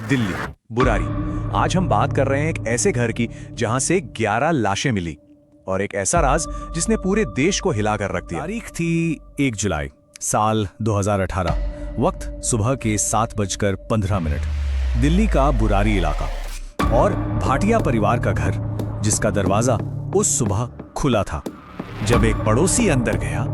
दिल्ली, बुरारी। आज हम बात कर रहे हैं एक ऐसे घर की जहां से 11 लाशें मिली और एक ऐसा राज जिसने पूरे देश को हिलाकर रख दिया। तारीख थी 1 जुलाई साल 2018। वक्त सुबह के 7:15। दिल्ली का बुरारी इलाका और भाटिया परिवार का घर, जिसका दरवाजा उस सुबह खुला था। जब एक पड़ोसी अंदर गया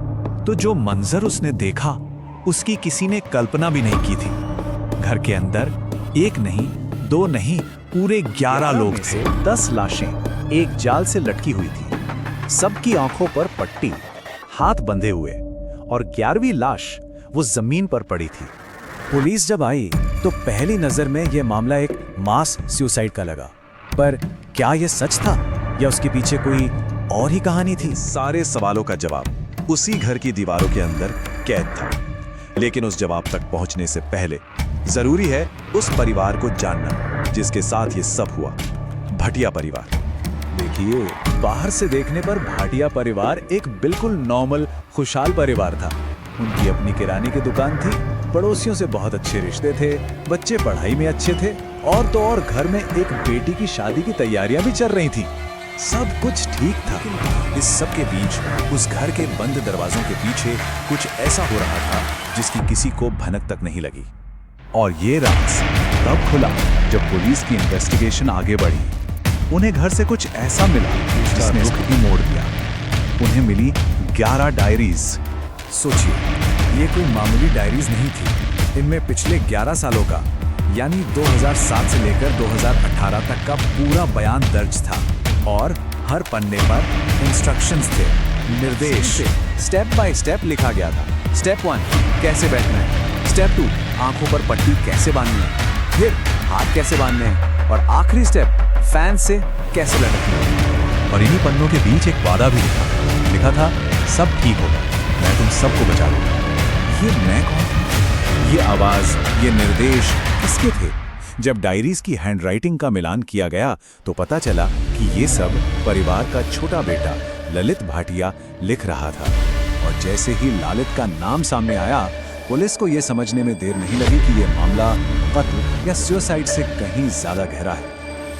तो जो मंजर उसने देखा उसकी किसी ने कल्पना भी नहीं की थी। घर के अंदर एक नहीं, दो नहीं, पूरे 11 लोग थे। 10 लाशें एक जाल से लटकी हुई थी, सबकी आंखों पर पट्टी, हाथ बंधे हुए, और 11वीं लाश वो जमीन पर पड़ी थी। पुलिस जब आई तो पहली नजर में यह मामला एक मास सुसाइड का लगा, पर क्या यह सच था या उसके पीछे कोई और ही कहानी थी? सारे सवालों का जवाब उसी घर की दीवारों के अंदर कैद था। लेकिन उस जवाब तक पहुंचने से पहले जरूरी है उस परिवार को जानना जिसके साथ ये सब हुआ, भाटिया परिवार। देखिए, बाहर से देखने पर भाटिया परिवार एक बिल्कुल नॉर्मल खुशहाल परिवार था। उनकी अपनी किराने की दुकान थी, पड़ोसियों से बहुत अच्छे रिश्ते थे, बच्चे पढ़ाई में अच्छे थे, और तो और घर में एक बेटी की शादी की तैयारियां भी चल रही थी। सब कुछ ठीक था। इस सब के बीच उस घर के बंद दरवाजों के पीछे कुछ ऐसा हो रहा था जिसकी किसी को भनक तक नहीं लगी। और ये राज तब खुला जब पुलिस की इन्वेस्टिगेशन आगे बढ़ी। उन्हें घर से कुछ ऐसा मिला जिसने रुख ही मोड़ दिया। उन्हें मिली 11 डायरीज। सोचिए, ये कोई मामूली डायरीज नहीं थी। इनमें पिछले 11 सालों का, यानी 2007 से लेकर 2018 तक का पूरा बयान दर्ज था, और हर पन्ने पर इंस्ट्रक्शंस थे, निर्देश स्टेप बाय स्टेप लिखा गया था। स्टेप 1 कैसे बैठना है, स्टेप 2 आंखों पर पट्टी कैसे बांधनी है, फिर हाथ कैसे बांधने हैं, और आखिरी स्टेप फैन से कैसे लटकना है। और इन्हीं पन्नों के बीच एक वादा भी लिखा था, सब ठीक होगा, मैं तुम सबको बचा लूंगा। ये मैं कौन? ये आवाज, ये निर्देश किसके थे? जब डायरीज की हैंडराइटिंग का मिलान किया गया तो पता चला कि ये सब परिवार का छोटा बेटा ललित भाटिया लिख रहा था। और जैसे ही ललित का नाम सामने आया, पुलिस को यह समझने में देर नहीं लगी कि यह मामला कत्ल या सुसाइड से कहीं ज्यादा गहरा है।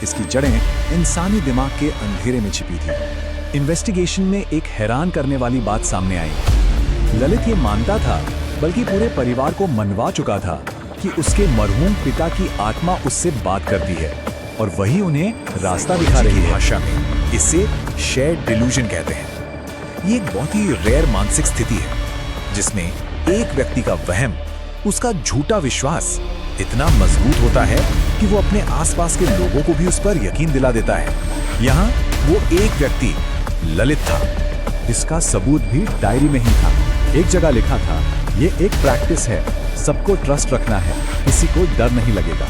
इसकी जड़ें इंसानी दिमाग के अंधेरे में छिपी थी। इन्वेस्टिगेशन में एक हैरान करने वाली बात सामने आई। ललित ये मानता था, बल्कि पूरे परिवार को मनवा चुका था कि उसके मरहूम पिता की आत्मा उससे बात करती है और वही उन्हें रास्ता दिखा रही है। भाषा में इसे शेयर्ड डिल्यूजन कहते हैं। ये एक बहुत ही रेयर मानसिक स्थिति है जिसमें एक व्यक्ति का वहम, उसका झूठा विश्वास इतना मजबूत होता है कि वो अपने आसपास के लोगों को भी उस पर यकीन दिला देता है। यहाँ वो एक व्यक्ति ललित था। इसका सबूत भी डायरी में ही था। एक जगह लिखा था, ये एक प्रैक्टिस है, सबको ट्रस्ट रखना है, किसी को डर नहीं लगेगा।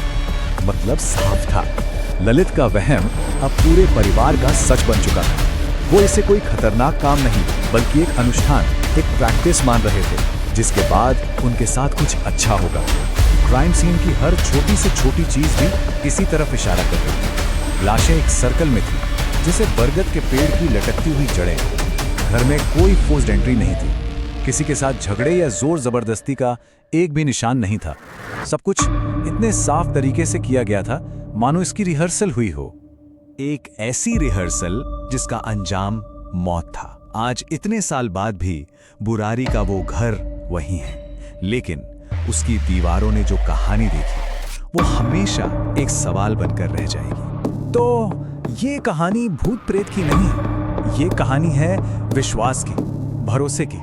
मतलब साफ था, ललित का वहम अब पूरे परिवार का सच बन चुका था। वो इसे कोई खतरनाक काम नहीं, बल्कि एक अनुष्ठान, एक प्रैक्टिस मान रहे थे, जिसके बाद उनके साथ कुछ अच्छा होगा। क्राइम सीन की हर छोटी से छोटी चीज भी किसी तरफ इशारा कर रही थी। लाशें एक सर्कल में थी, जैसे बरगद के पेड़ की लटकती हुई जड़ें। घर में कोई फोर्स्ड एंट्री नहीं थी, किसी के साथ झगड़े या जोर जबरदस्ती का एक भी निशान नहीं था। सब कुछ इतने साफ तरीके से किया गया था मानो इसकी रिहर्सल हुई हो। एक ऐसी रिहर्सल जिसका अंजाम मौत था। आज इतने साल बाद भी बुरारी का वो घर वही है, लेकिन उसकी दीवारों ने जो कहानी देखी वो हमेशा एक सवाल बनकर रह जाएगी। तो ये कहानी भूत प्रेत की नहीं है, ये कहानी है विश्वास की, भरोसे की,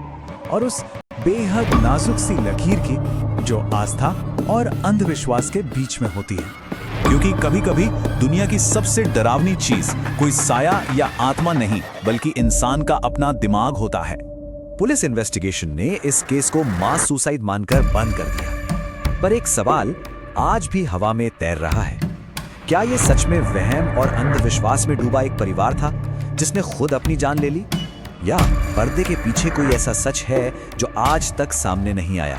और उस बेहद नाजुक सी लकीर की जो आस्था और अंधविश्वास के बीच में होती है। क्योंकि कभी-कभी दुनिया की सबसे डरावनी चीज कोई साया या आत्मा नहीं, बल्कि इंसान का अपना दिमाग होता है। पुलिस इन्वेस्टिगेशन ने इस केस को मास सुसाइड मानकर बंद कर दिया, पर एक सवाल आज भी हवा में तैर रहा है। क्या यह सच में वहम और अंधविश्वास में डूबा एक परिवार था जिसने खुद अपनी जान ले ली, या पर्दे के पीछे कोई ऐसा सच है जो आज तक सामने नहीं आया?